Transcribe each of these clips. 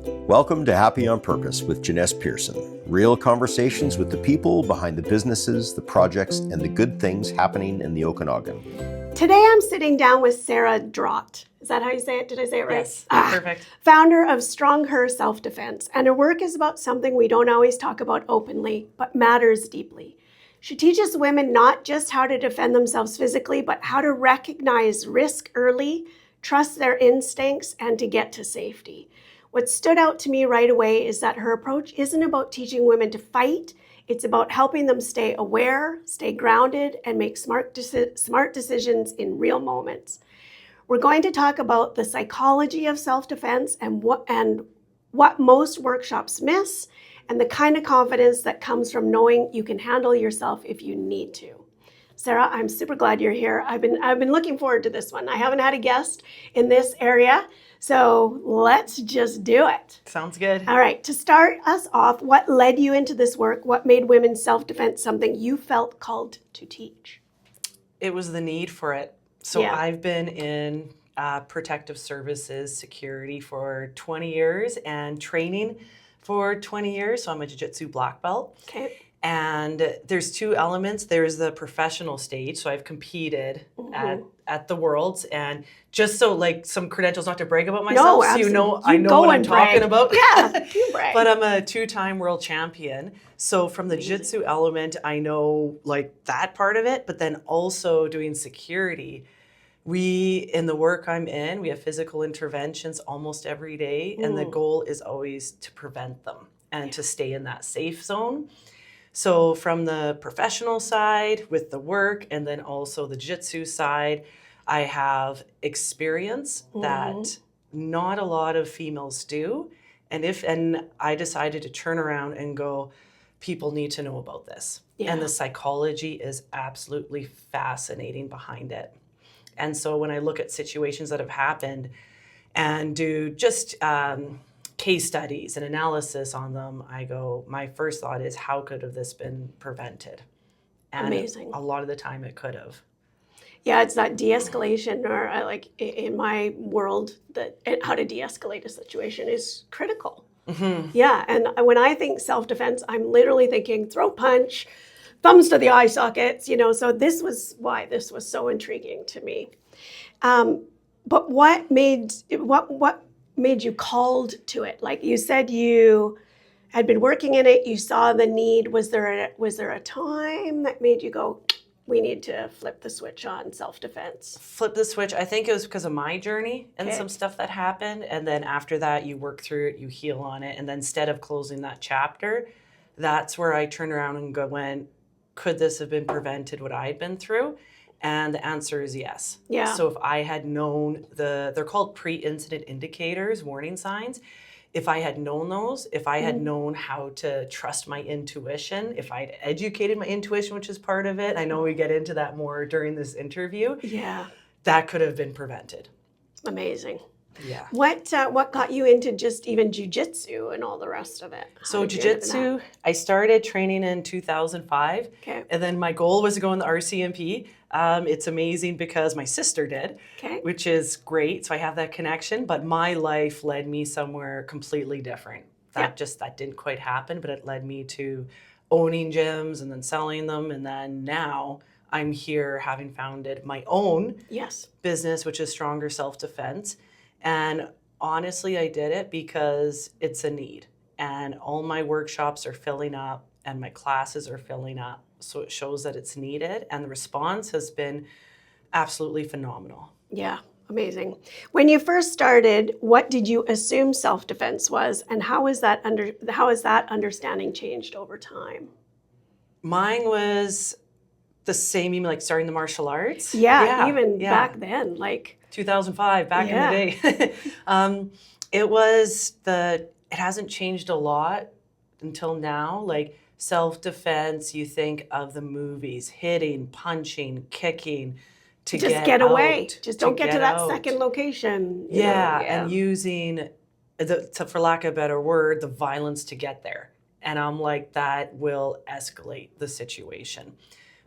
Welcome to Happy on Purpose with Janess Pearson. Real conversations with the people behind the businesses, the projects, and the good things happening in the Okanagan. Today I'm sitting down with Sarah Draht. Is that how you say it? Did I say it right? Yes, perfect. Founder of StrongHer Self Defense. And her work is about something we don't always talk about openly, but matters deeply. She teaches women not just how to defend themselves physically, but how to recognize risk early, trust their instincts, and to get to safety. What stood out to me right away is that her approach isn't about teaching women to fight. It's about helping them stay aware, stay grounded, and make smart decisions in real moments. We're going to talk about the psychology of self-defense and what most workshops miss, and the kind of confidence that comes from knowing you can handle yourself if you need to. Sarah, I'm super glad you're here. I've been looking forward to this one. I haven't had a guest in this area, so let's just do it. Sounds good. All right, to start us off, what led you into this work? What made women's self-defense something you felt called to teach? It was the need for it. So Yeah. I've been in protective services, security for 20 years and training for 20 years. So I'm a jiu-jitsu black belt. Okay. And there's two elements. There's the professional stage. So I've competed at the Worlds, and just so like some credentials, not to brag about myself, so you know I know what I'm talking about. Yeah, you brag. But I'm a two-time world champion. So from the jiu-jitsu element, I know like that part of it, but then also doing security. In the work I'm in, we have physical interventions almost every day, and the goal is always to prevent them and to stay in that safe zone. So from the professional side with the work, and then also the jiu-jitsu side, I have experience that not a lot of females do. And I decided to turn around and go, people need to know about this. Yeah. And the psychology is absolutely fascinating behind it. And so when I look at situations that have happened and do just case studies and analysis on them, I go, my first thought is, how could have this been prevented? And Amazing. A lot of the time it could have. Yeah, it's that de-escalation, or like in my world, that how to de-escalate a situation is critical. Mm-hmm. Yeah, and when I think self-defense, I'm literally thinking throat punch, thumbs to the eye sockets, so this was why this was so intriguing to me. But what made you called to it? Like you said, you had been working in it, you saw the need. Was there a time that made you go, we need to flip the switch on self-defense? Flip the switch. I think it was because of my journey and some stuff that happened. And then after that, you work through it, you heal on it. And then instead of closing that chapter, that's where I turned around and went, could this have been prevented, what I had been through? And the answer is yes. Yeah. So if I had known they're called pre-incident indicators, warning signs. If I had known those, if I had known how to trust my intuition, if I'd educated my intuition, which is part of it, I know we get into that more during this interview. Yeah. That could have been prevented. Amazing. Yeah. What got you into just even jiu-jitsu and all the rest of it? So jiu-jitsu, I started training in 2005. Okay. And then my goal was to go in the RCMP. It's amazing because my sister did, which is great. So I have that connection, but my life led me somewhere completely different. That didn't quite happen, but it led me to owning gyms and then selling them. And then now I'm here having founded my own business, which is StrongHer Self Defense. And honestly, I did it because it's a need. And all my workshops are filling up and my classes are filling up. So it shows that it's needed. And the response has been absolutely phenomenal. Yeah, amazing. When you first started, what did you assume self-defense was? And how has that understanding changed over time? Mine was the same, you mean like starting the martial arts? Yeah. Back then, like 2005, back in the day. It hasn't changed a lot until now. Like self-defense, you think of the movies, hitting, punching, kicking to get away. Just don't get to that second location. And using, for lack of a better word, the violence to get there. And I'm like, that will escalate the situation.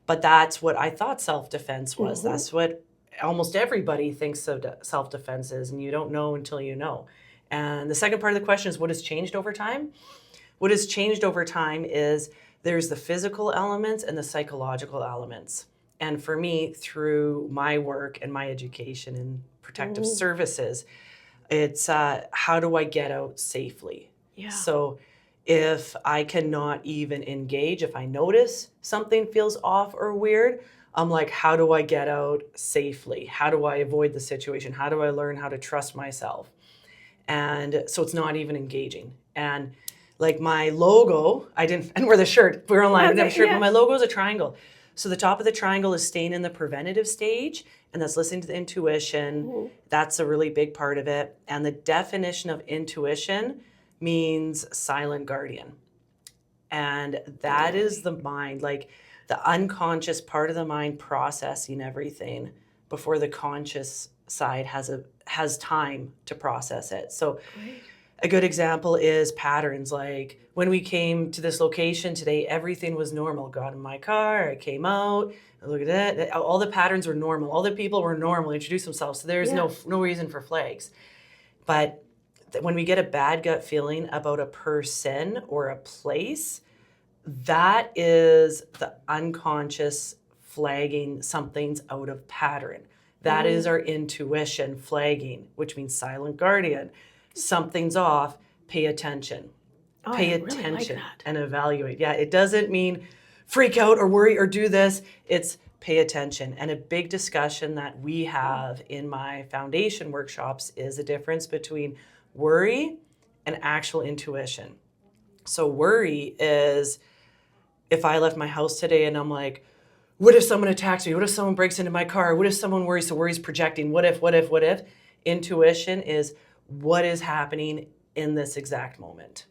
But that's what I thought self-defense was. That's what almost everybody thinks of self-defense is, and you don't know until you know. And the second part of the question is, what has changed over time? What has changed over time is there's the physical elements and the psychological elements. And for me, through my work and my education in protective services, it's how do I get out safely? Yeah. So if I cannot even engage, if I notice something feels off or weird, I'm like, how do I get out safely? How do I avoid the situation? How do I learn how to trust myself? And so it's not even engaging. And like my logo, I didn't wear the shirt. We were online, I didn't have a shirt, but my logo is a triangle. So the top of the triangle is staying in the preventative stage, and that's listening to the intuition. That's a really big part of it. And the definition of intuition means silent guardian. And that is the mind, like the unconscious part of the mind processing everything before the conscious side has time to process it. So a good example is patterns. Like when we came to this location today, everything was normal. Got in my car, I came out, I looked at it. All the patterns were normal. All the people were normal, introduced themselves. So there's no reason for flags. But when we get a bad gut feeling about a person or a place, that is the unconscious flagging something's out of pattern. That is our intuition flagging, which means silent guardian. Something's off, pay attention. Pay attention really like that. And evaluate. Yeah, it doesn't mean freak out or worry or do this. It's pay attention. And a big discussion that we have in my foundation workshops is the difference between worry and actual intuition. So worry is if I left my house today and I'm like, what if someone attacks me? What if someone breaks into my car? What if someone worries? So worry's projecting. What if? Intuition is what is happening in this exact moment.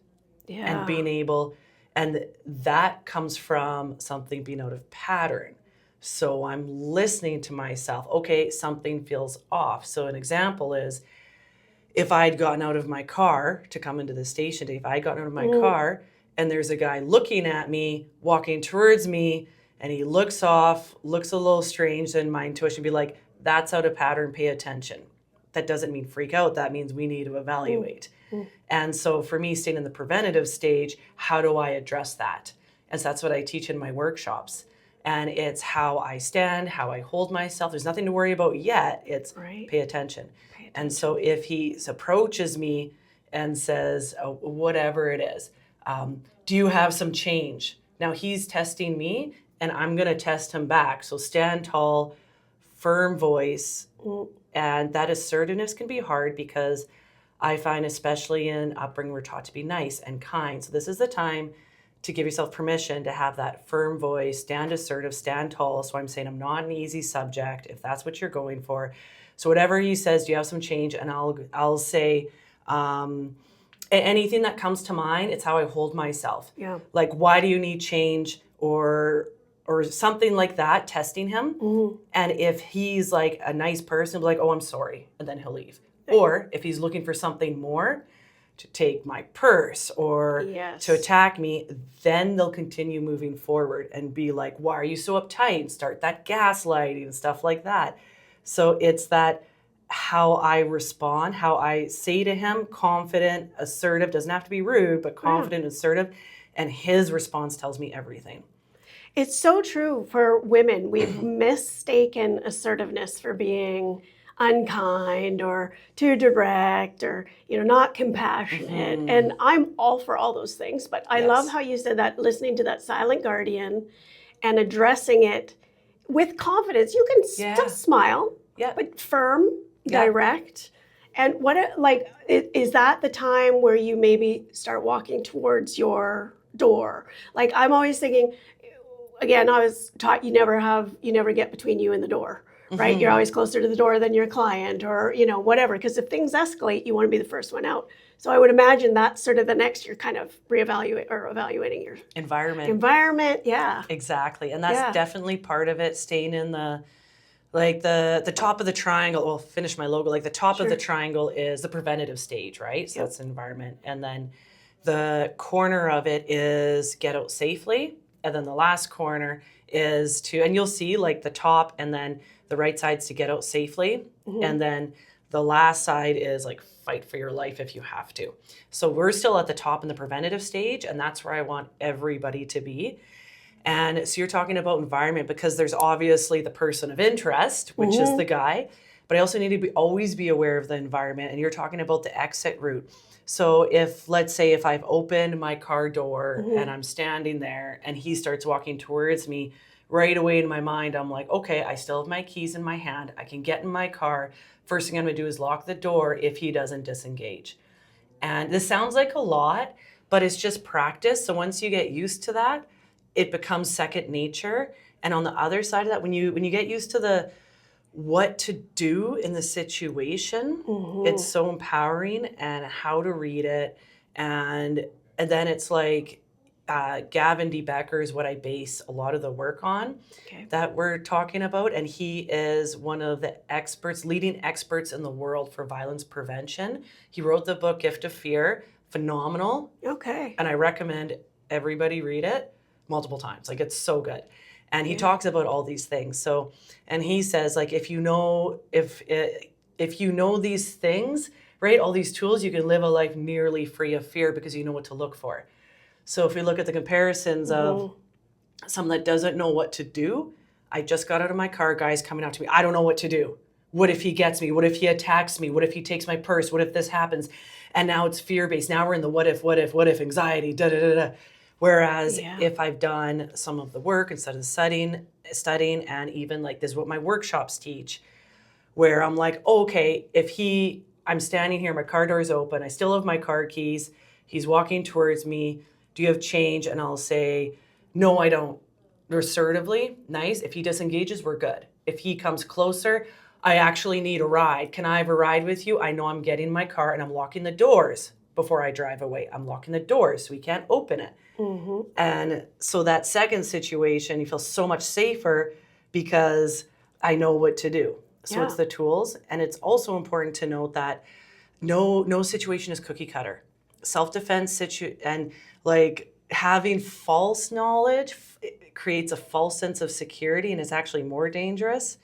Yeah. And being able, and that comes from something being out of pattern. So I'm listening to myself. Okay, something feels off. So an example is if I'd gotten out of my car to come into the station today, if I'd gotten out of my car and there's a guy looking at me, walking towards me, and he looks off, looks a little strange, then my intuition would be like, that's out of pattern, pay attention. That doesn't mean freak out. That means we need to evaluate. And so for me, staying in the preventative stage, how do I address that? And so that's what I teach in my workshops. And it's how I stand, how I hold myself. There's nothing to worry about yet. It's pay attention. And so if he approaches me and says, oh, whatever it is, do you have some change? Now he's testing me and I'm going to test him back. So stand tall, firm voice. And that assertiveness can be hard because I find, especially in upbringing, we're taught to be nice and kind. So this is the time to give yourself permission to have that firm voice, stand assertive, stand tall. So I'm saying I'm not an easy subject if that's what you're going for. So whatever he says, do you have some change? And I'll say anything that comes to mind. It's how I hold myself. Yeah. Like, why do you need change? Or something like that, testing him. And if he's like a nice person, be like, oh, I'm sorry. And then he'll leave. Or if he's looking for something more, to take my purse or to attack me, then they'll continue moving forward and be like, why are you so uptight? And start that gaslighting and stuff like that. So it's that how I respond, how I say to him, confident, assertive, doesn't have to be rude, but confident, assertive. And his response tells me everything. It's so true for women. We've mistaken assertiveness for being unkind or too direct or, not compassionate. And I'm all for all those things. But I love how you said that, listening to that silent guardian and addressing it with confidence. You can still smile, but firm, direct. And is that the time where you maybe start walking towards your door? Like, I'm always thinking, again, I was taught you never get between you and the door, right? You're always closer to the door than your client or, whatever. Because if things escalate, you want to be the first one out. So I would imagine that's sort of the next, you're kind of evaluating your environment. Yeah. Exactly. And that's definitely part of it, staying in the top of the triangle. Well, finish my logo. Like the top of the triangle is the preventative stage, right? So that's environment. And then the corner of it is get out safely. And then the last corner is and you'll see like the top and then the right side's to get out safely. And then The last side is like fight for your life if you have to. So we're still at the top in the preventative stage, and that's where I want everybody to be. And so you're talking about environment, because there's obviously the person of interest, which is the guy, but I also need to always be aware of the environment. And you're talking about the exit route. So if, let's say, if I've opened my car door and I'm standing there and he starts walking towards me, right away in my mind, I'm like, okay, I still have my keys in my hand. I can get in my car. First thing I'm gonna do is lock the door if he doesn't disengage. And this sounds like a lot, but it's just practice. So once you get used to that, it becomes second nature. And on the other side of that, when you get used to the what to do in the situation, it's so empowering, and how to read it. And then it's like Gavin D. Becker is what I base a lot of the work on that we're talking about. And he is one of the leading experts in the world for violence prevention. He wrote the book Gift of Fear, phenomenal. Okay. And I recommend everybody read it multiple times. Like, it's so good. And he talks about all these things. So, and he says, like, if you know these things, right, all these tools, you can live a life nearly free of fear because you know what to look for. So if we look at the comparisons of someone that doesn't know what to do, I just got out of my car, guys coming out to me, I don't know what to do. What if he gets me? What if he attacks me? What if he takes my purse? What if this happens? And now it's fear-based. Now we're in the what if anxiety, da-da-da-da. Whereas if I've done some of the work instead of studying, and even like this is what my workshops teach, where I'm like, okay, I'm standing here, my car door is open, I still have my car keys, he's walking towards me, do you have change? And I'll say, no, I don't. Assertively, nice. If he disengages, we're good. If he comes closer, I actually need a ride. Can I have a ride with you? I know I'm getting in my car and I'm locking the doors before I drive away. I'm locking the doors so we can't open it. And so that second situation, you feel so much safer because I know what to do. So it's the tools. And it's also important to note that no situation is cookie cutter. Self-defense and like having false knowledge creates a false sense of security, and it's actually more dangerous,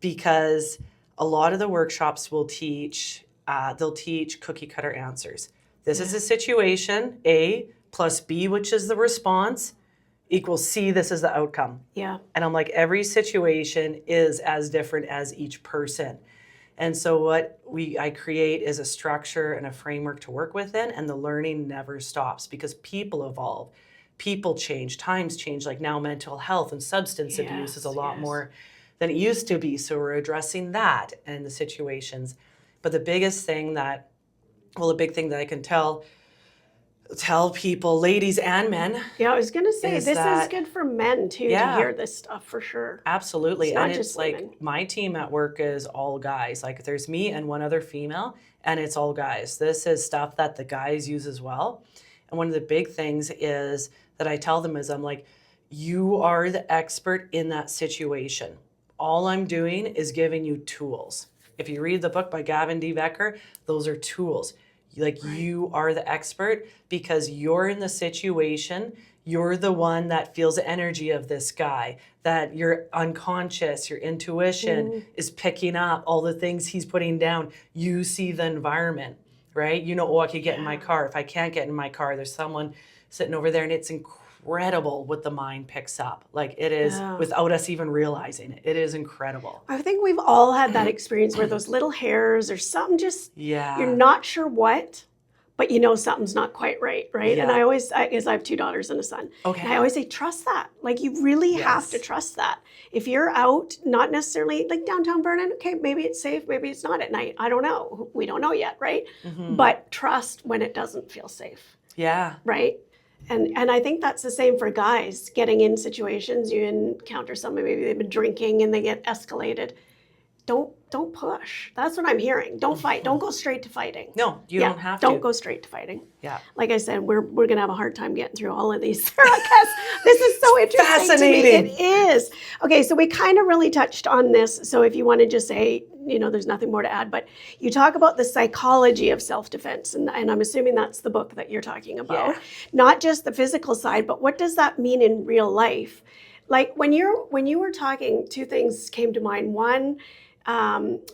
because a lot of the workshops will teach, they'll teach cookie cutter answers. This is a situation, A plus B, which is the response, equals C, this is the outcome. Yeah. And I'm like, every situation is as different as each person. And so what I create is a structure and a framework to work within, and the learning never stops because people evolve, people change, times change, like now mental health and substance abuse is a lot more than it used to be. So we're addressing that and the situations. But the biggest thing the big thing that I can tell people, ladies and men. Yeah, I was going to say, this is good for men too, to hear this stuff for sure. Absolutely. It's not and just it's women. like my team at work is all guys. Like there's me and one other female, and it's all guys. This is stuff that the guys use as well. And one of the big things is that I tell them is I'm like, you are the expert in that situation. All I'm doing is giving you tools. If you read the book by Gavin D. Becker, those are tools. Like you are the expert because you're in the situation. You're the one that feels the energy of this guy, that your unconscious, your intuition is picking up all the things he's putting down. You see the environment, right? You know, I could get in my car. If I can't get in my car, there's someone sitting over there, and it's incredible what the mind picks up. Like it is without us even realizing it. It is incredible. I think we've all had that experience where those little hairs or something just, you're not sure what, but you know something's not quite right? Yeah. And I have 2 daughters and a son. Okay. And I always say, trust that. Like you really have to trust that. If you're out, not necessarily like downtown Vernon, okay, maybe it's safe, maybe it's not at night. I don't know. We don't know yet, right? But trust when it doesn't feel safe. Yeah. Right? And I think that's the same for guys. Getting in situations, you encounter someone, maybe they've been drinking and they get escalated. Don't push. That's what I'm hearing. Don't fight. Don't go straight to fighting. No, you don't have to. Don't go straight to fighting. Yeah. Like I said, we're going to have a hard time getting through all of these, Sarah, because this is so interesting. Fascinating. To me. It is. Okay, so we kind of really touched on this. So if you want to just say, there's nothing more to add, but you talk about the psychology of self-defense, and I'm assuming that's the book that you're talking about. Yeah. Not just the physical side, but what does that mean in real life? Like when you were talking, 2 things came to mind. One,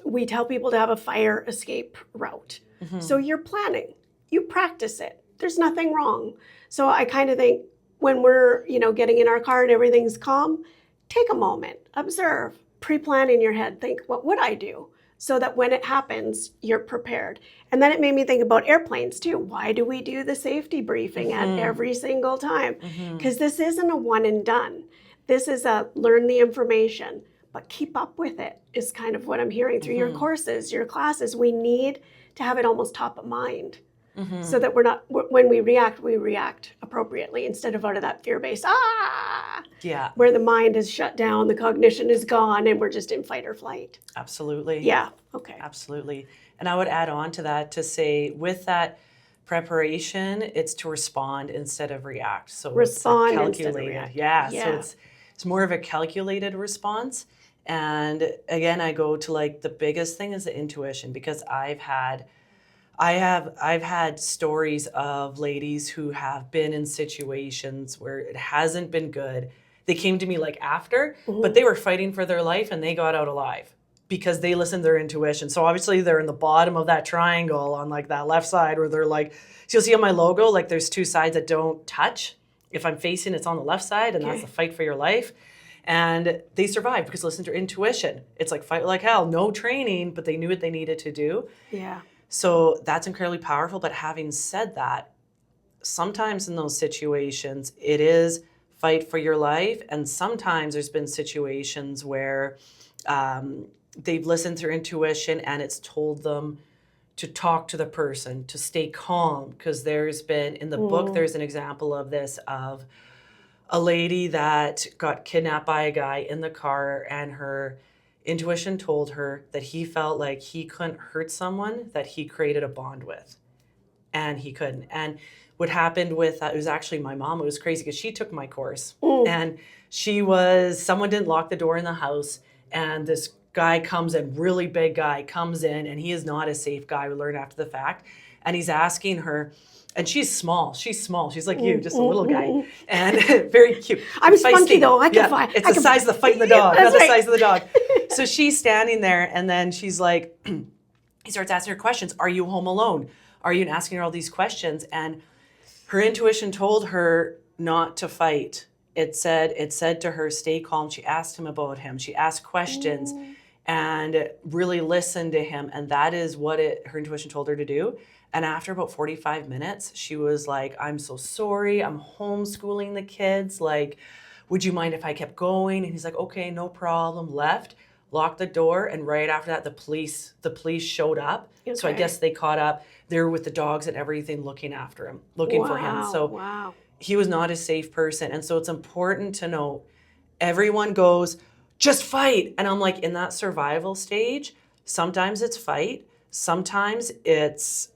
We tell people to have a fire escape route. So you're planning, you practice it. There's nothing wrong. So I kind of think when we're, getting in our car and everything's calm, take a moment, observe, pre-plan in your head, think, what would I do? So that when it happens, you're prepared. And then it made me think about airplanes too. Why do we do the safety briefing at every single time? Because this isn't a one and done. This is a learn the information, but keep up with it is kind of what I'm hearing through your courses, your classes. We need to have it almost top of mind so that we're not, when we react appropriately instead of out of that fear-based, where the mind is shut down, the cognition is gone, and we're just in fight or flight. Absolutely. Yeah, okay. Absolutely. And I would add on to that to say with that preparation, it's to respond instead of react. So respond it's instead of react. Yeah. So it's more of a calculated response. And again, I go to like the biggest thing is the intuition, because I've had stories of ladies who have been in situations where it hasn't been good. They came to me like after, but they were fighting for their life and they got out alive because they listened to their intuition. So obviously they're in the bottom of that triangle on like that left side where they're like, so you'll see on my logo, like there's two sides that don't touch. If I'm facing, it's on the left side, and that's the fight for your life. And they survived because listen to their intuition. It's like fight like hell, no training, but they knew what they needed to do. Yeah. So that's incredibly powerful. But having said that, sometimes in those situations, it is fight for your life. And sometimes there's been situations where they've listened to their intuition and it's told them to talk to the person, to stay calm. Because there's been, in the book, there's an example of this, of a lady that got kidnapped by a guy in the car, and her intuition told her that he felt like he couldn't hurt someone that he created a bond with, and he couldn't. And what happened with it was actually my mom. It was crazy because she took my course, and someone didn't lock the door in the house, and this guy comes in, really big guy comes in, and he is not a safe guy. We learned after the fact, and he's asking her. And she's small. She's like you, just a little guy, and very cute. I'm spunky though. I can fight. It's the size of the fight in the dog, not the size of the dog. So she's standing there, and then she's like, he starts asking her questions. Are you home alone? Are you asking her all these questions? And her intuition told her not to fight. It said to her, stay calm. She asked him about him. She asked questions, and really listened to him. And that is what her intuition told her to do. And after about 45 minutes, she was like, I'm so sorry. I'm homeschooling the kids. Like, would you mind if I kept going? And he's like, okay, no problem. Left, locked the door. And right after that, the police showed up. Okay. So I guess they caught up. They were with the dogs and everything, looking after him, looking for him. So he was not a safe person. And so it's important to know, everyone goes, just fight. And I'm like, in that survival stage, sometimes it's fight. Sometimes it's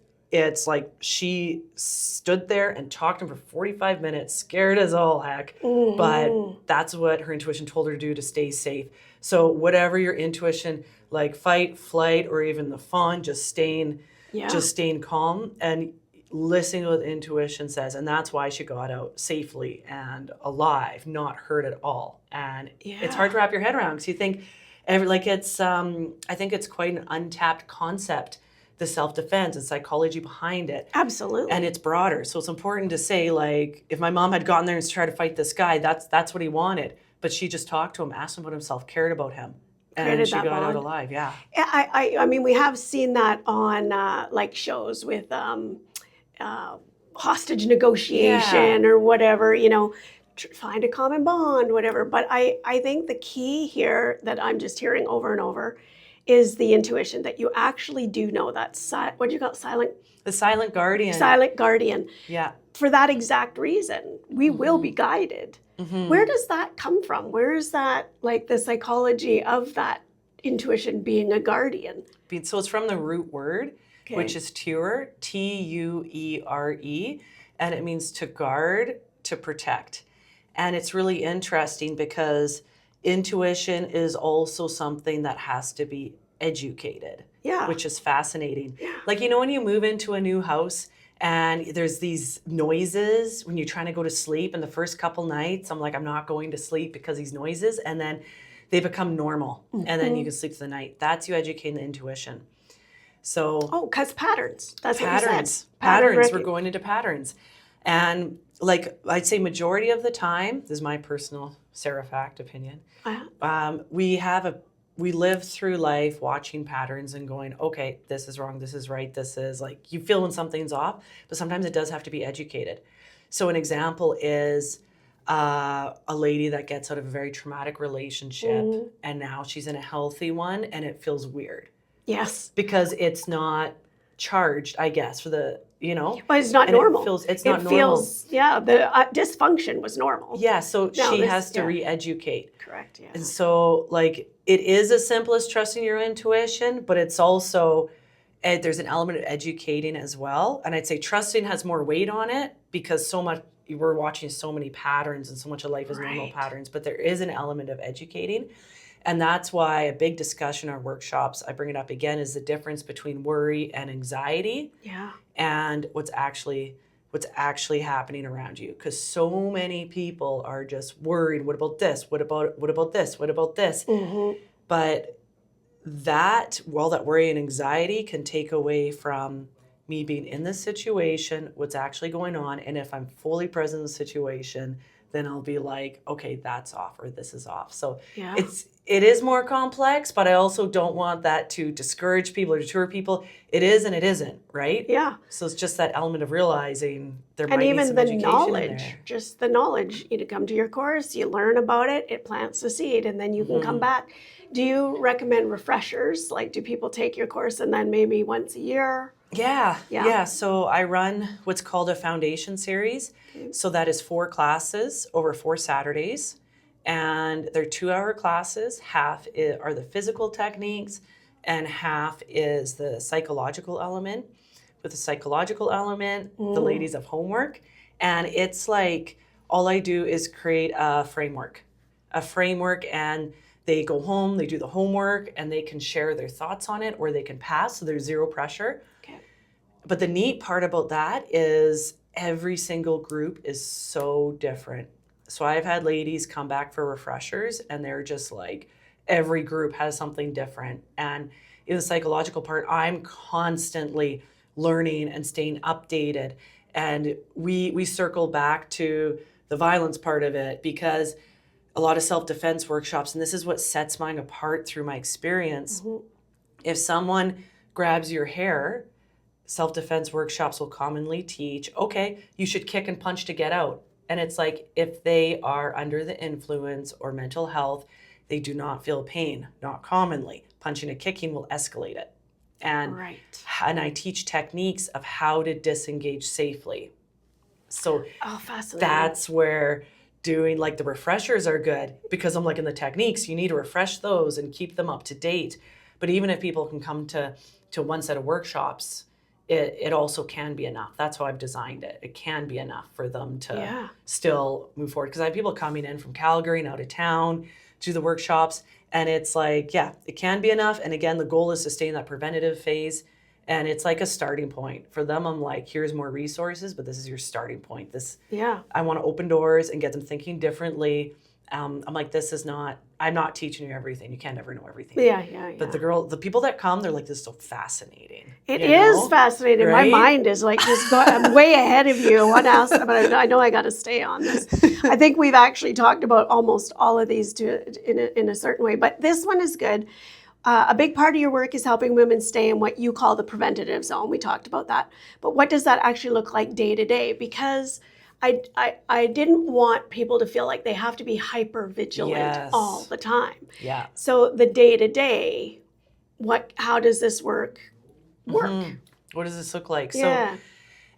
like she stood there and talked to him for 45 minutes, scared as all heck. But that's what her intuition told her to do to stay safe. So whatever your intuition, like fight, flight, or even the fawn, just staying calm and listening to what the intuition says. And that's why she got out safely and alive, not hurt at all. And it's hard to wrap your head around because you think, I think it's quite an untapped concept, the self-defense and psychology behind it. Absolutely. And it's broader. So it's important to say, like, if my mom had gotten there and tried to fight this guy, that's what he wanted. But she just talked to him, asked him about himself, cared about him. And she got out alive, I mean, we have seen that on like shows with hostage negotiation or whatever, find a common bond, whatever. But I think the key here that I'm just hearing over and over is the intuition that you actually do know that, what do you call it, the silent guardian. Silent guardian. Yeah. For that exact reason, we will be guided. Where does that come from? Where is that, like the psychology of that intuition being a guardian? So it's from the root word, which is tuere, Tuere, and it means to guard, to protect. And it's really interesting because intuition is also something that has to be educated, which is fascinating. Like, when you move into a new house and there's these noises when you're trying to go to sleep, and the first couple nights I'm like, I'm not going to sleep because these noises. And then they become normal, and then you can sleep through the night. That's you educating the intuition. So because patterns. That's what you patterns. said. Patterns. We're going into patterns. And like I'd say majority of the time, this is my personal Sarah fact opinion, we live through life watching patterns and going, okay, this is wrong, this is right, this is like, you feel when something's off, but sometimes it does have to be educated. So an example is a lady that gets out of a very traumatic relationship and now she's in a healthy one and it feels weird. Yes. Because it's not charged, I guess, for the, But it's not normal. It's not normal. The dysfunction was normal. Yeah, so she has to re-educate. Correct, yeah. And so, like, it is as simple as trusting your intuition, but it's also, there's an element of educating as well. And I'd say trusting has more weight on it because we're watching so many patterns and so much of life is normal patterns, but there is an element of educating. And that's why a big discussion in our workshops, I bring it up again, is the difference between worry and anxiety and what's actually happening around you. Because so many people are just worried, what about this? What about this? What about this? But that worry and anxiety can take away from me being in this situation, what's actually going on. And if I'm fully present in the situation, then I'll be like, okay, that's off or this is off. So it is more complex, but I also don't want that to discourage people or deter people. It is and it isn't, right? Yeah. So it's just that element of realizing there might be some education in there. And even the knowledge, just the knowledge. You come to your course, you learn about it, it plants the seed, and then you can come back. Do you recommend refreshers? Like, do people take your course and then maybe once a year? Yeah. So I run what's called a foundation series. So that is 4 classes over 4 Saturdays. And they're 2-hour classes. Half are the physical techniques and half is the psychological element. With the psychological element, the ladies have homework. And it's like, all I do is create a framework and they go home, they do the homework, and they can share their thoughts on it or they can pass. So there's zero pressure. Okay. But the neat part about that is every single group is so different. So I've had ladies come back for refreshers and they're just like, every group has something different. And in the psychological part, I'm constantly learning and staying updated. And we circle back to the violence part of it because a lot of self-defense workshops, and this is what sets mine apart through my experience. If someone grabs your hair, self-defense workshops will commonly teach, okay, you should kick and punch to get out. And it's like, if they are under the influence or mental health, they do not feel pain, not commonly. Punching and kicking will escalate it. And I teach techniques of how to disengage safely. So fascinating. That's where doing like the refreshers are good because I'm like in the techniques, you need to refresh those and keep them up to date. But even if people can come to one set of workshops, it also can be enough. That's how I've designed it. It can be enough for them to still move forward. Because I have people coming in from Calgary and out of town to the workshops. And it's like, it can be enough. And again, the goal is to stay in that preventative phase. And it's like a starting point. For them, I'm like, here's more resources, but this is your starting point. I want to open doors and get them thinking differently. I'm like, I'm not teaching you everything. You can't ever know everything. Yeah. But the people that come, they're like, this is so fascinating. It is fascinating. Right? My mind is like, I'm way ahead of you on else, but I know I got to stay on this. I think we've actually talked about almost all of these in a certain way, but this one is good. A big part of your work is helping women stay in what you call the preventative zone. We talked about that. But what does that actually look like day to day? Because I didn't want people to feel like they have to be hyper vigilant all the time. Yeah. So the day to day, how does this work? Mm-hmm. What does this look like? So,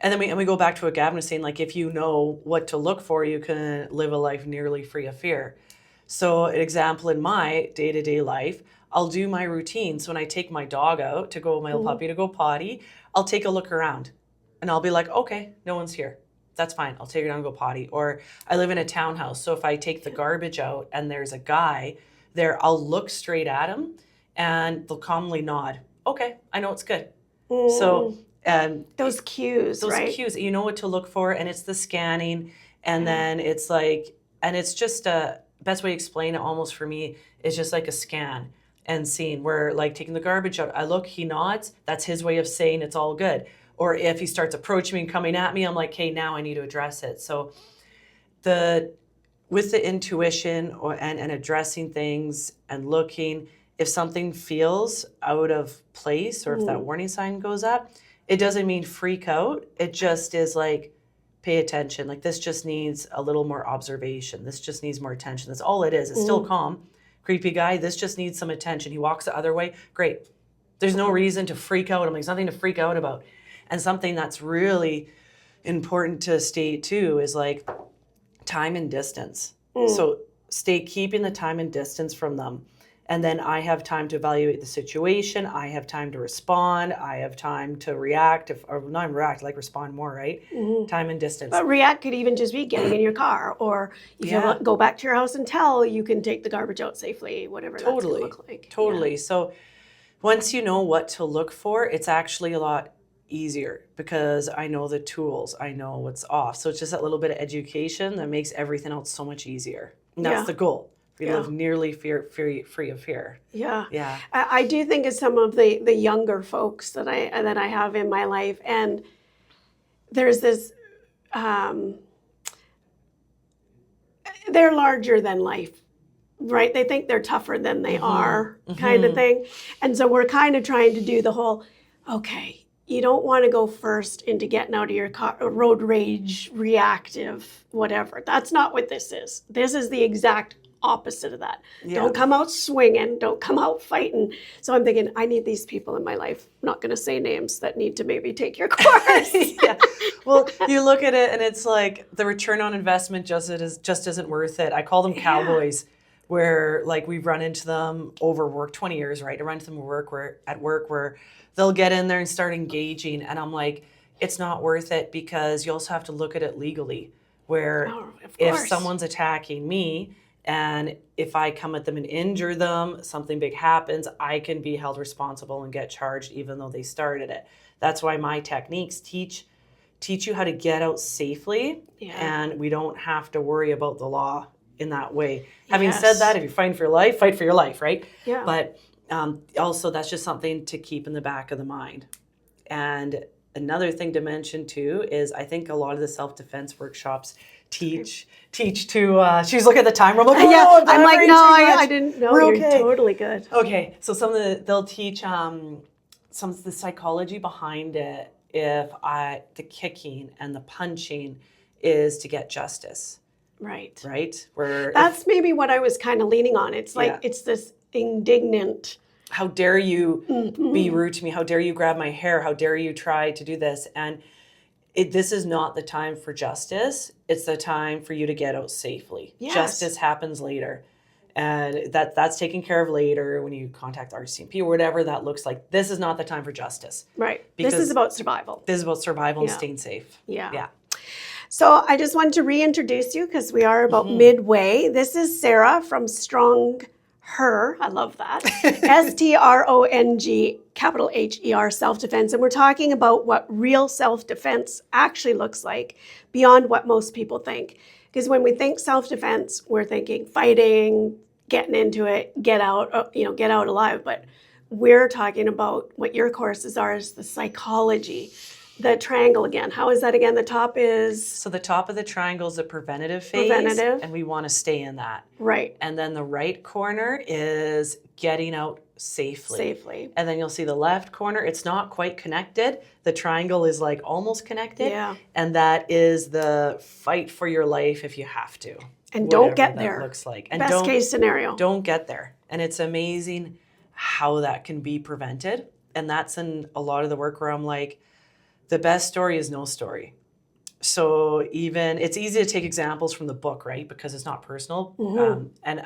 and then we go back to what Gavin was saying, like if you know what to look for, you can live a life nearly free of fear. So an example in my day-to-day life, I'll do my routine. So when I take my dog out to go, my little puppy to go potty, I'll take a look around and I'll be like, okay, no one's here. That's fine. I'll take her down and go potty. Or I live in a townhouse. So if I take the garbage out and there's a guy there, I'll look straight at him and they'll calmly nod. Okay, I know it's good. So those cues, right? Cues, you know what to look for. And it's the scanning. And then it's like, and it's just best way to explain it almost for me is just like a scan and seeing where, like, taking the garbage out, I look, he nods, that's his way of saying it's all good. Or if he starts approaching me and coming at me, I'm like, hey, now I need to address it. So with the intuition and addressing things and looking, if something feels out of place or if that warning sign goes up, it doesn't mean freak out. It just is like, pay attention. Like, this just needs a little more observation. This just needs more attention. That's all it is. It's still calm. Creepy guy, this just needs some attention. He walks the other way. Great. There's no reason to freak out. I'm like, there's nothing to freak out about. And something that's really important to state too is like time and distance. So keeping the time and distance from them. And then I have time to evaluate the situation. I have time to respond. I have time to react, respond more, right? Time and distance. But react could even just be getting in your car, or if you go back to your house and tell, you can take the garbage out safely, whatever that's going to look like. Totally. So once you know what to look for, it's actually a lot easier because I know the tools. I know what's off. So it's just that little bit of education that makes everything else so much easier. And that's the goal. We live nearly free of fear. Yeah. I do think of some of the younger folks that I have in my life, and there's this, they're larger than life, right? They think they're tougher than they are kind of thing. And so we're kind of trying to do the whole, okay, you don't want to go first into getting out of your car, road rage, reactive, whatever. That's not what this is. This is the exact opposite of that. Don't come out swinging. Don't come out fighting. So I'm thinking, I need these people in my life. I'm not going to say names that need to maybe take your course. Well, you look at it and it's like the return on investment just isn't worth it. I call them cowboys, where like we've run into them over work, 20 years, right? I run into them at work where they'll get in there and start engaging. And I'm like, it's not worth it, because you also have to look at it legally, where if someone's attacking me, and if I come at them and injure them, something big happens, I can be held responsible and get charged even though they started it. That's why my techniques teach you how to get out safely, and we don't have to worry about the law in that way. Having said that, if you're fighting for your life, fight for your life, right? Yeah. But also, that's just something to keep in the back of the mind. And another thing to mention too is I think a lot of the self-defense workshops teach to she's looking at the timer. I'm like, I'm like, no, I didn't know. You're totally good. Okay, so they'll teach some of the psychology behind it. If the kicking and the punching is to get justice, right? Where that's maybe what I was kind of leaning on. It's like it's this indignant. How dare you be rude to me? How dare you grab my hair? How dare you try to do this? And this is not the time for justice. It's the time for you to get out safely. Yes. Justice happens later. And that's taken care of later when you contact RCMP or whatever that looks like. This is not the time for justice. Right. This is about survival. This is about survival and staying safe. Yeah. So I just wanted to reintroduce you because we are about midway. This is Sarah from StrongHer. I love that. StrongHer, Self-Defense. And we're talking about what real self-defense actually looks like beyond what most people think. Because when we think self-defense, we're thinking fighting, getting into it, get out alive. But we're talking about what your courses are, is the psychology. The triangle again. How is that again? The top is... So the top of the triangle is the preventative phase. And we want to stay in that. Right. And then the right corner is getting out safely. And then you'll see the left corner. It's not quite connected. The triangle is like almost connected. Yeah. And that is the fight for your life if you have to. And don't get there. That looks like. And best case scenario. Don't get there. And it's amazing how that can be prevented. And that's in a lot of the work where I'm like, the best story is no story. So it's easy to take examples from the book, right? Because it's not personal. And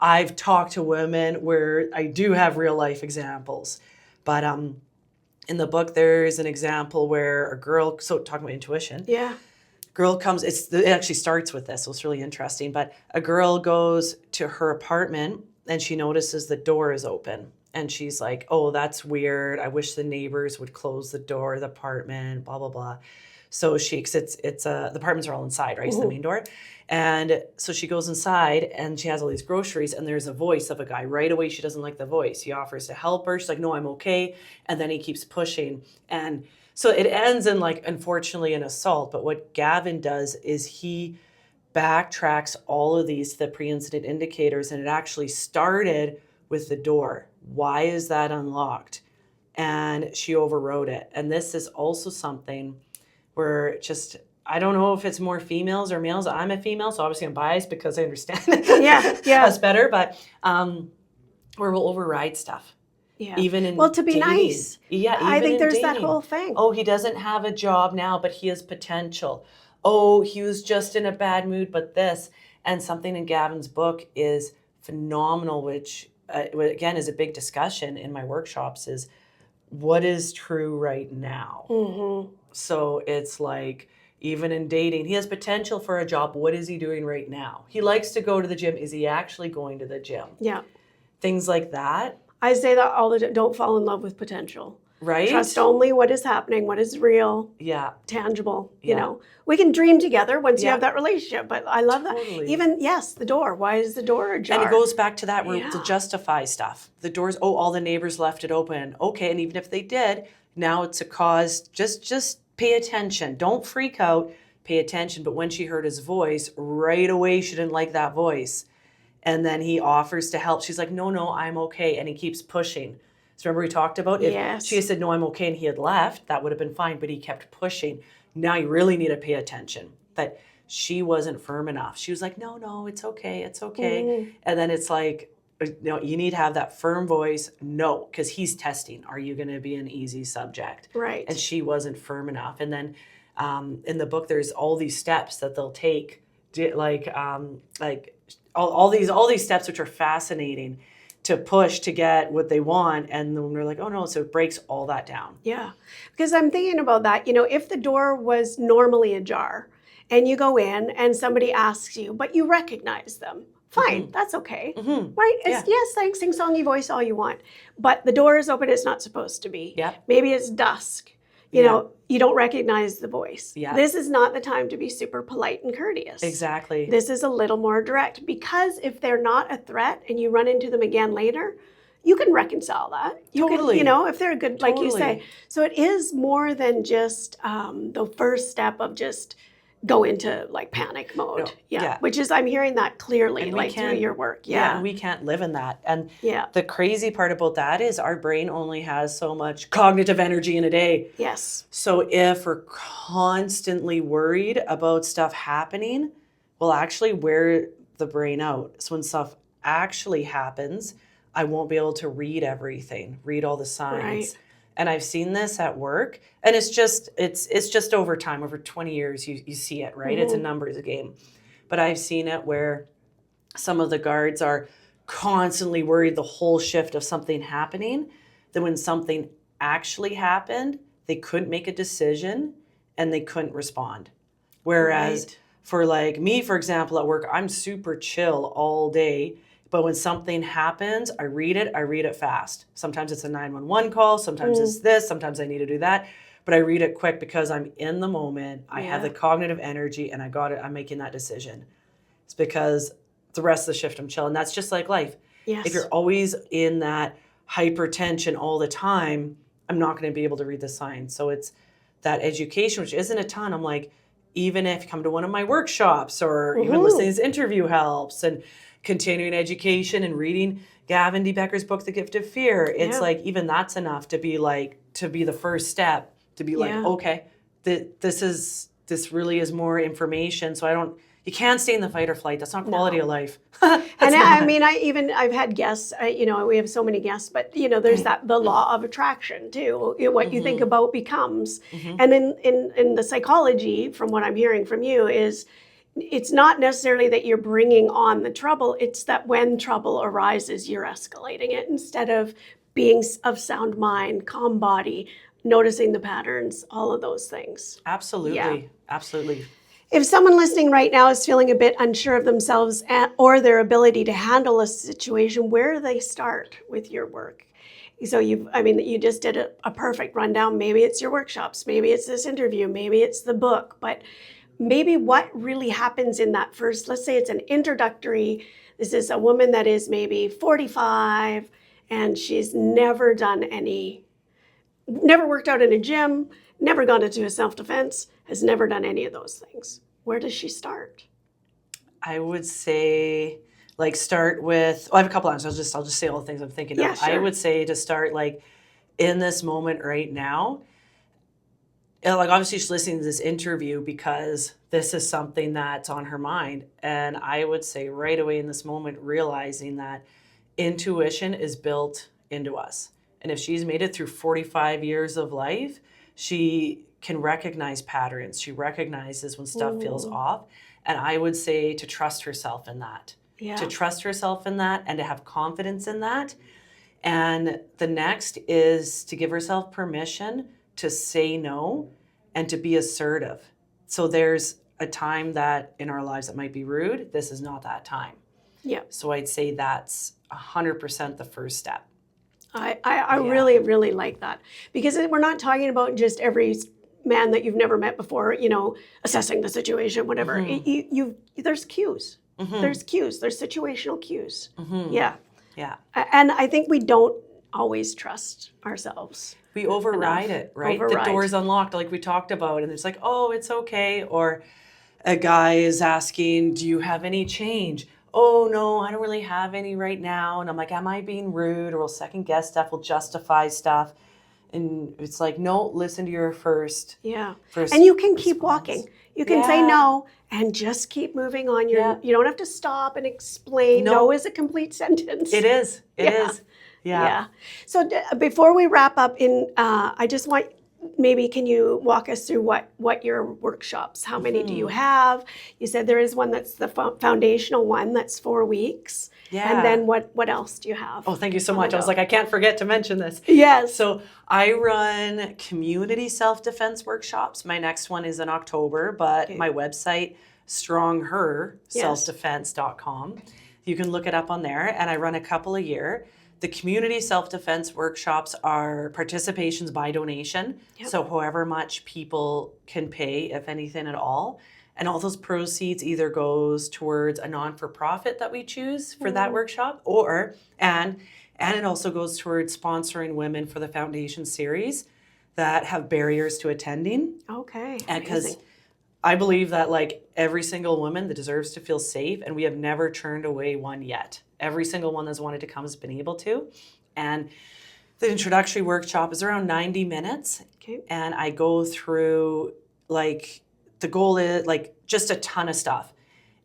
I've talked to women where I do have real life examples. But in the book, there's an example where a girl, so talking about intuition. Yeah. Girl comes, it actually starts with this, so it's really interesting. But a girl goes to her apartment and she notices the door is open. And she's like, oh, that's weird. I wish the neighbors would close the door of the apartment, blah, blah, blah. So the apartments are all inside, right? It's the main door. And so she goes inside and she has all these groceries and there's a voice of a guy. Right away, she doesn't like the voice. He offers to help her. She's like, no, I'm okay. And then he keeps pushing. And so it ends in like, unfortunately, an assault. But what Gavin does is he backtracks all of these, the pre-incident indicators, and it actually started with the door. Why is that unlocked? And she overrode it. And this is also something where I don't know if it's more females or males. I'm a female, so obviously I'm biased because I understand us better, but where we'll override stuff. Yeah. Even in to be dating. nice. Yeah, even I think in there's dating. that whole thing. Oh, he doesn't have a job now, but he has potential. Oh, he was just in a bad mood, but this. And something in Gavin's book is phenomenal, which again is a big discussion in my workshops, is what is true right now. Mm-hmm. So it's like, even in dating, he has potential for a job. What is he doing right now? He likes to go to the gym. Is he actually going to the gym? Yeah. Things like that. I say that all the time. Don't fall in love with potential. Right? Trust only what is happening, what is real, tangible. You know, we can dream together once you have that relationship. But I love that. Even, the door. Why is the door ajar? And it goes back to that to justify stuff. The doors, all the neighbors left it open. Okay, and even if they did, now it's a cause. Just pay attention. Don't freak out. Pay attention. But when she heard his voice, right away she didn't like that voice. And then he offers to help. She's like, no, I'm okay. And he keeps pushing. So remember we talked about if she had said, no, I'm okay, and he had left, that would have been fine, but he kept pushing. Now you really need to pay attention. But she wasn't firm enough. She was like, no, it's okay. Mm-hmm. And then it's like, you need to have that firm voice. No, because he's testing. Are you going to be an easy subject? Right. And she wasn't firm enough. And then in the book, there's all these steps that they'll take, all these steps, which are fascinating, to push to get what they want. And then we're like, oh no, so it breaks all that down. Yeah, because I'm thinking about that. If the door was normally ajar and you go in and somebody asks you, but you recognize them, fine, that's okay, right? It's, yes, thanks, sing-songy voice all you want. But the door is open, it's not supposed to be. Yep. Maybe it's dusk. You know, you don't recognize the voice. Yeah. This is not the time to be super polite and courteous. Exactly. This is a little more direct, because if they're not a threat and you run into them again later, you can reconcile that. You Totally. can, if they're good, like you say. So it is more than just the first step of just go into like panic mode. Which is, I'm hearing that clearly, like through your work. And we can't live in that. And the crazy part about that is our brain only has so much cognitive energy in a day. Yes. So if we're constantly worried about stuff happening, we'll actually wear the brain out. So when stuff actually happens, I won't be able to read everything, read all the signs. Right. And I've seen this at work, and it's just over time, over 20 years, you see it, right? Mm-hmm. It's a numbers game. But I've seen it where some of the guards are constantly worried the whole shift of something happening. Then when something actually happened, they couldn't make a decision and they couldn't respond. Whereas for like me, for example, at work, I'm super chill all day. But when something happens, I read it fast. Sometimes it's a 911 call, sometimes it's this, sometimes I need to do that. But I read it quick because I'm in the moment, I have the cognitive energy, and I'm making that decision. It's because the rest of the shift I'm chill. And that's just like life. Yes. If you're always in that hypertension all the time, I'm not going to be able to read the signs. So it's that education, which isn't a ton. I'm like, even if you come to one of my workshops or even listening to this interview helps, and continuing education and reading Gavin D. Becker's book, The Gift of Fear. It's like, even that's enough to be the first step, to be like, okay, this really is more information. So you can't stay in the fight or flight. That's not quality of life. And I mean, I've had guests, we have so many guests, but there's the law of attraction too. What you think about becomes. And in the psychology, from what I'm hearing from you, is it's not necessarily that you're bringing on the trouble. It's that when trouble arises, you're escalating it instead of being of sound mind, calm body, noticing the patterns, all of those things. Absolutely. Yeah. Absolutely. If someone listening right now is feeling a bit unsure of themselves or their ability to handle a situation, where do they start with your work? So you just did a perfect rundown. Maybe it's your workshops, maybe it's this interview, maybe it's the book, but maybe what really happens in that first, let's say it's an introductory, this is a woman that is maybe 45 and she's never worked out in a gym, never gone into a self-defense, has never done any of those things. Where does she start? I would say start with, I have a couple answers. I'll just say all the things I'm thinking of. Sure. I would say to start in this moment right now. Obviously she's listening to this interview because this is something that's on her mind. And I would say right away in this moment, realizing that intuition is built into us. And if she's made it through 45 years of life, she can recognize patterns. She recognizes when stuff feels off. And I would say to trust herself in that. Yeah. To trust herself in that and to have confidence in that. And the next is to give herself permission to say no and to be assertive. So there's a time that in our lives that might be rude. This is not that time. Yeah. So I'd say that's 100% the first step. I really, really like that, because we're not talking about just every man that you've never met before, assessing the situation, whatever. There's cues. There's cues. There's situational cues. Yeah. Yeah. And I think we don't always trust ourselves. We override it, right? The door's unlocked, like we talked about, and it's like, oh, it's okay. Or a guy is asking, do you have any change? Oh, no, I don't really have any right now. And I'm like, am I being rude? Or we'll second guess stuff, we'll justify stuff. And it's like, no, listen to your first. Yeah. And you can keep walking. You can say Yeah. no and just keep moving on. You don't have to stop and explain. No is a complete sentence. It is. It is. Yeah. So before we wrap up, I just want, maybe can you walk us through what your workshops, how many do you have? You said there is one that's the foundational one that's 4 weeks. Yeah. And then what else do you have? Oh, thank you so much. I was like, I can't forget to mention this. Yes. So I run community self-defense workshops. My next one is in October, but my website, StrongHer SelfDefense.com. You can look it up on there, and I run a couple a year. The community self-defense workshops are participations by donation. So however much people can pay, if anything at all. And all those proceeds either goes towards a non-for-profit that we choose for that workshop, and it also goes towards sponsoring women for the foundation series that have barriers to attending. Okay. And because I believe that every single woman that deserves to feel safe, and we have never turned away one yet. Every single one that's wanted to come has been able to. And the introductory workshop is around 90 minutes. Okay. And I go through the goal is just a ton of stuff.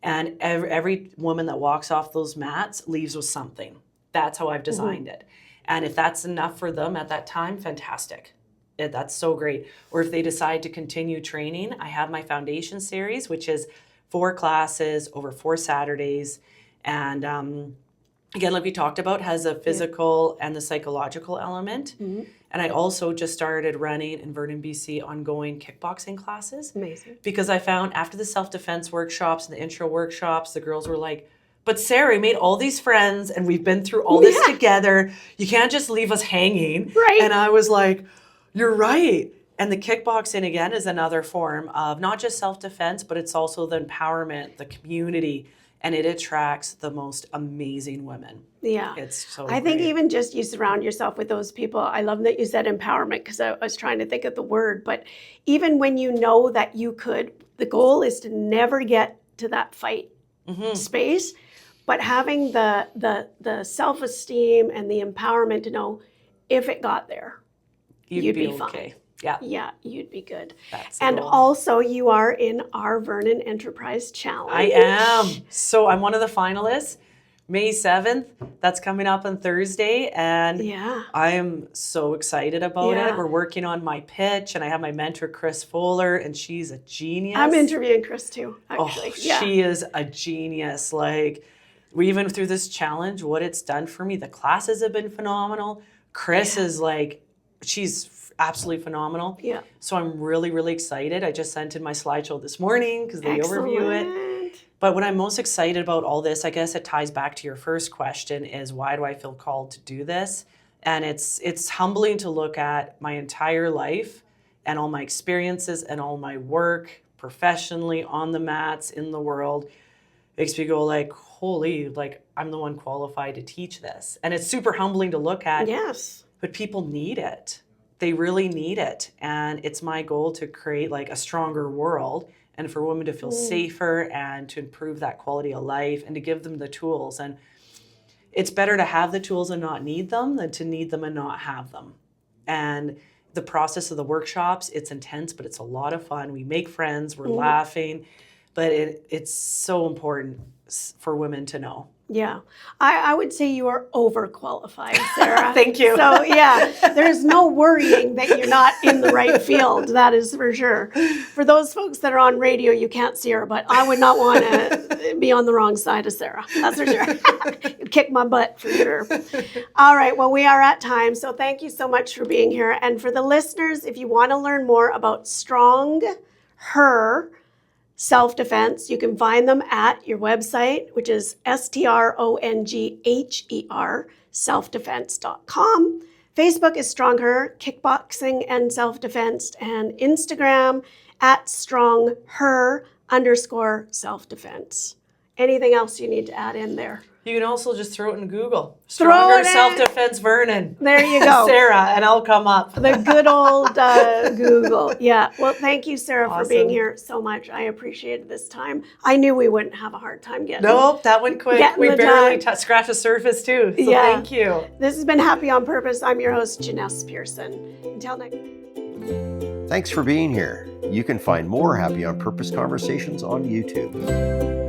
And every woman that walks off those mats leaves with something. That's how I've designed it. And if that's enough for them at that time, fantastic. That's so great. Or if they decide to continue training, I have my foundation series, which is 4 classes over 4 Saturdays. And again, like we talked about, has a physical and the psychological element. And I also just started running in Vernon, BC, ongoing kickboxing classes. Amazing. Because I found after the self-defense workshops and the intro workshops, the girls were like, but Sarah, we made all these friends and we've been through all this together. You can't just leave us hanging. Right. And I was like, you're right. And the kickboxing, again, is another form of not just self-defense, but it's also the empowerment, the community, and it attracts the most amazing women. Yeah. It's so I think great. even just you surround yourself with those people. I love that you said empowerment, because I was trying to think of the word, but even when you know that you could, the goal is to never get to that fight space, but having the self-esteem and the empowerment to know if it got there, you'd be fine. Okay. Yeah. Yeah, you'd be good. That's the And goal. also you are in our Vernon Enterprise Challenge. I am. So I'm one of the finalists. May 7th, that's coming up on Thursday. And I am so excited about it. We're working on my pitch, and I have my mentor, Chris Fuller, and she's a genius. I'm interviewing Chris too, actually. She is a genius. We even through this challenge, what it's done for me, the classes have been phenomenal. Chris is she's absolutely phenomenal. Yeah. So I'm really, really excited. I just sent in my slideshow this morning because they overview it. But what I'm most excited about all this, I guess it ties back to your first question, is why do I feel called to do this? And it's humbling to look at my entire life and all my experiences and all my work professionally on the mats in the world. Makes me go like, holy, like I'm the one qualified to teach this. And it's super humbling to look at. Yes. But people need it. They really need it. And it's my goal to create like a stronger world and for women to feel safer and to improve that quality of life and to give them the tools. And it's better to have the tools and not need them than to need them and not have them. And the process of the workshops, it's intense, but it's a lot of fun. We make friends, we're laughing, but it's so important for women to know. Yeah, I would say you are overqualified, Sarah. Thank you. So yeah, there's no worrying that you're not in the right field. That is for sure. For those folks that are on radio, you can't see her, but I would not want to be on the wrong side of Sarah. That's for sure. You'd kick my butt for sure. All right, well, we are at time, so thank you so much for being here. And for the listeners, if you want to learn more about StrongHer Self Defense, you can find them at your website, which is StrongHer selfdefense.com. Facebook is StrongHer Kickboxing and Self-Defense, and Instagram at StrongHer_self-defense. Anything else you need to add in there? You can also just throw it in Google. Throw StrongHer it in. Self-Defense Vernon. There you go. Sarah, and I'll come up. The good old Google. Yeah. Well, thank you, Sarah, for being Awesome. here so much. I appreciated this time. I knew we wouldn't have a hard time getting Nope, that went quick. Getting We the barely time. scratched the surface too. So Yeah. thank you. This has been Happy on Purpose. I'm your host, Janess Pearson. Until next. Thanks for being here. You can find more Happy on Purpose conversations on YouTube.